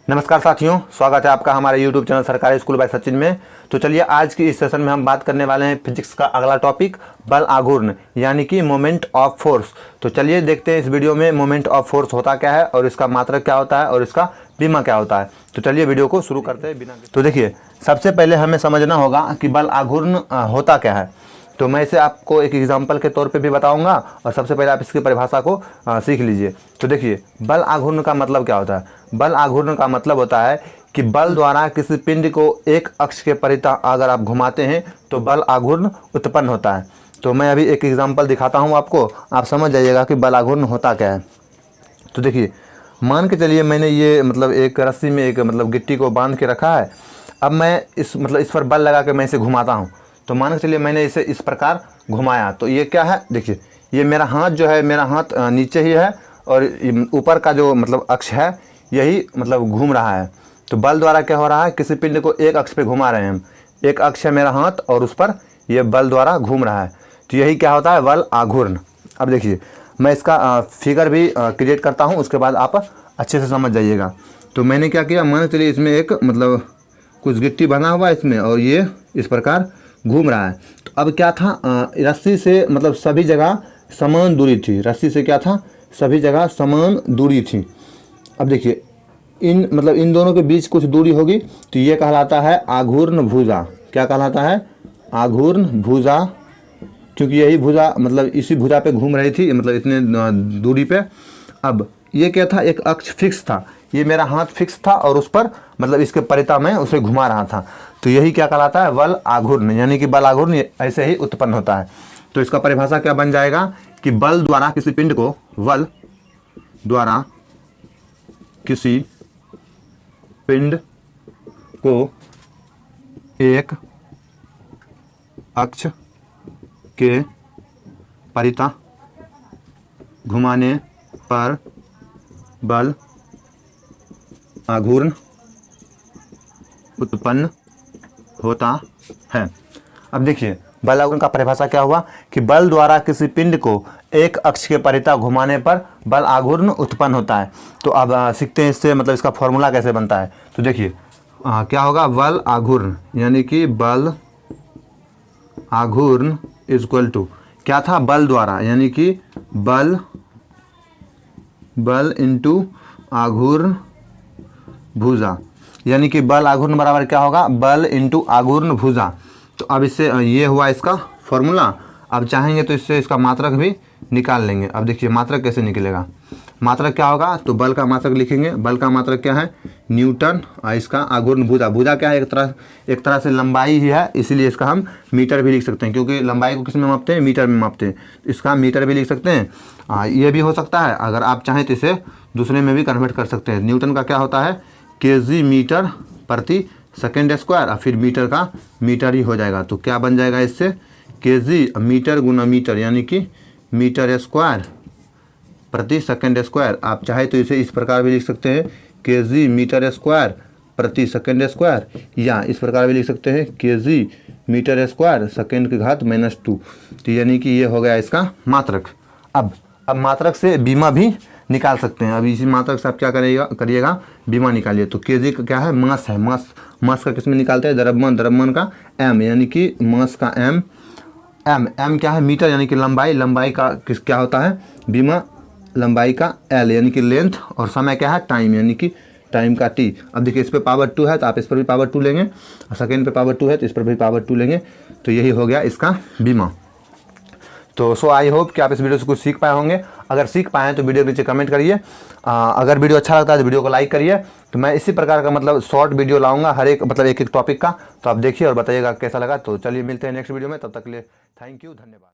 नमस्कार साथियों, स्वागत है आपका हमारे YouTube चैनल सरकारी स्कूल बाय सचिन में। तो चलिए आज की इस सेशन में हम बात करने वाले हैं फिजिक्स का अगला टॉपिक बल आघूर्ण यानी कि मोमेंट ऑफ फोर्स। तो चलिए देखते हैं इस वीडियो में मोमेंट ऑफ फोर्स होता क्या है और इसका मात्रक क्या होता है और इसका बीमा क्या होता है। तो चलिए वीडियो को शुरू करते हैं बिना। तो देखिए, सबसे पहले हमें समझना होगा कि बल आघूर्ण होता क्या है। तो मैं इसे आपको एक एग्जाम्पल के तौर पे भी बताऊंगा और सबसे पहले आप इसकी परिभाषा को सीख लीजिए। तो देखिए, बल आघूर्ण का मतलब क्या होता है। बल आघूर्ण का मतलब होता है कि बल द्वारा किसी पिंड को एक अक्ष के परितः अगर आप घुमाते हैं तो बल आघूर्ण उत्पन्न होता है। तो मैं अभी एक एग्जाम्पल दिखाता हूँ आपको, आप समझ जाइएगा कि बल आघूर्ण होता क्या है। तो देखिए, मान के चलिए मैंने ये एक रस्सी में एक गिट्टी को बांध के रखा है। अब मैं इस पर बल लगा के मैं इसे घुमाता हूँ। तो मान के चलिए मैंने इसे इस प्रकार घुमाया तो ये क्या है, देखिए ये मेरा हाथ जो है, मेरा हाथ नीचे ही है और ऊपर का जो अक्ष है यही घूम रहा है। तो बल द्वारा क्या हो रहा है, किसी पिंड को एक अक्ष पे घुमा रहे हैं हम। एक अक्ष है मेरा हाथ और उस पर ये बल द्वारा घूम रहा है। तो यही क्या होता है, बल आघूर्ण। अब देखिए, मैं इसका फिगर भी क्रिएट करता हूँ, उसके बाद आप अच्छे से समझ जाइएगा। तो मैंने क्या किया, मान चलिए इसमें एक कुछ गिट्टी बना हुआ है इसमें और ये इस प्रकार घूम रहा है। तो अब क्या था, रस्सी से सभी जगह समान दूरी थी। रस्सी से क्या था, सभी जगह समान दूरी थी। अब देखिए इन दोनों के बीच कुछ दूरी होगी तो ये कहलाता है आघूर्ण भुजा। क्या कहलाता है, आघूर्ण भुजा, क्योंकि यही भुजा इसी भुजा पे घूम रही थी, इतने दूरी पे। अब ये क्या था, एक अक्ष फिक्स था, ये मेरा हाथ फिक्स था और उस पर इसके परितः मैं उसे घुमा रहा था। तो यही क्या कहलाता है, बल आघूर्ण, यानी कि बल आघूर्ण ऐसे ही उत्पन्न होता है। तो इसका परिभाषा क्या बन जाएगा कि बल द्वारा किसी पिंड को, बल द्वारा किसी पिंड को एक अक्ष के परितः घुमाने पर बल आघूर्ण उत्पन्न होता है। अब देखिए, बल आघूर्ण का परिभाषा क्या हुआ कि बल द्वारा किसी पिंड को एक अक्ष के परितः घुमाने पर बल आघूर्ण उत्पन्न होता है। तो अब सीखते हैं इससे इसका फॉर्मूला कैसे बनता है। तो देखिए क्या होगा, बल आघूर्ण यानी कि बल आघूर्ण इज इक्वल टू क्या था, बल द्वारा यानी कि बल इंटू आघूर्ण भुजा, यानी कि बल आघूर्ण बराबर क्या होगा, बल इंटू आघूर्ण भुजा। तो अब इससे ये हुआ इसका फॉर्मूला। अब चाहेंगे तो इससे इसका मात्रक भी निकाल लेंगे। अब देखिए मात्रक कैसे निकलेगा, मात्रक क्या होगा, तो बल का मात्रक लिखेंगे। बल का मात्रक क्या है, न्यूटन, और इसका आघूर्ण भुजा। भुजा क्या है, एक तरह से लंबाई ही है, इसीलिए इसका हम मीटर भी लिख सकते हैं, क्योंकि लंबाई को किस में मापते हैं, मीटर में मापते हैं। इसका मीटर भी लिख सकते हैं। ये भी हो सकता है, अगर आप चाहें तो इसे दूसरे में भी कन्वर्ट कर सकते हैं। न्यूटन का क्या होता है, केजी मीटर प्रति सेकेंड स्क्वायर, और फिर मीटर का मीटर ही हो जाएगा। तो क्या बन जाएगा इससे, केजी मीटर गुना मीटर, यानी कि मीटर स्क्वायर प्रति सेकेंड स्क्वायर। आप चाहे तो इसे इस प्रकार भी लिख सकते हैं, केजी मीटर स्क्वायर प्रति सेकेंड स्क्वायर, या इस प्रकार भी लिख सकते हैं, केजी मीटर स्क्वायर सेकेंड की घात -2। तो यानी कि ये हो गया इसका मात्रक। अब मात्रक से बीमा भी निकाल सकते हैं। अब इसी मात्रक से आप क्या करिएगा, बीमा निकालिए। तो केजी का क्या है, मास है। मास का किस में निकालते हैं, द्रव्यमान का एम, यानी कि मास का एम क्या है, मीटर, यानी कि लंबाई का क्या होता है, बीमा लंबाई का एल, यानी कि लेंथ, और समय क्या है, टाइम, यानी कि टाइम का टी। अब देखिए, इस पर पावर 2 है तो आप इस पर भी पावर 2 लेंगे, और सेकेंड पे पावर 2 है तो इस पर भी पावर 2 लेंगे। तो यही हो गया इसका बीमा। तो आई होप कि आप इस वीडियो से कुछ सीख पाए होंगे। अगर सीख पाए तो वीडियो के नीचे कमेंट करिए। अगर वीडियो अच्छा लगता है तो वीडियो को लाइक करिए। तो मैं इसी प्रकार का शॉर्ट वीडियो लाऊंगा हर एक एक टॉपिक का। तो आप देखिए और बताइएगा कैसा लगा। तो चलिए मिलते हैं नेक्स्ट वीडियो में, तब तक के लिए थैंक यू, धन्यवाद।